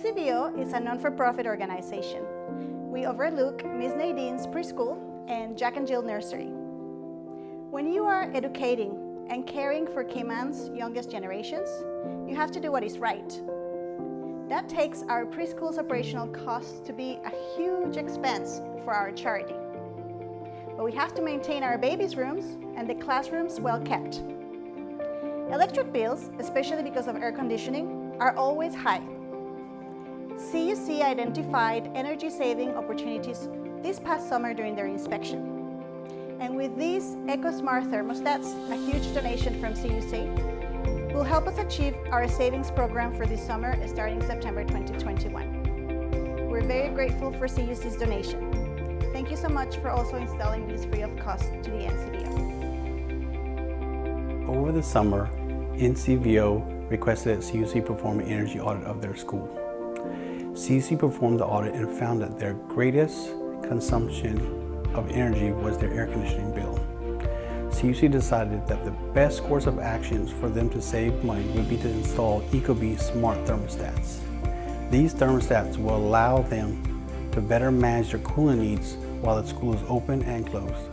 NCVO is a non-for-profit organization. We overlook Miss Nadine's preschool and Jack and Jill nursery. When you are educating and caring for Cayman's youngest generations, you have to do what is right. That takes our preschool's operational costs to be a huge expense for our charity. But we have to maintain our babies' rooms and the classrooms well kept. Electric bills, especially because of air conditioning, are always high. CUC identified energy-saving opportunities this past summer during their inspection. And with these EcoSmart thermostats, a huge donation from CUC, will help us achieve our savings program for this summer starting September 2021. We're very grateful for CUC's donation. Thank you so much for also installing these free of cost to the NCVO. Over the summer, NCVO requested that CUC perform an energy audit of their school. CUC performed the audit and found that their greatest consumption of energy was their air conditioning bill. CUC decided that the best course of actions for them to save money would be to install ecobee smart thermostats. These thermostats will allow them to better manage their cooling needs while the school is open and closed.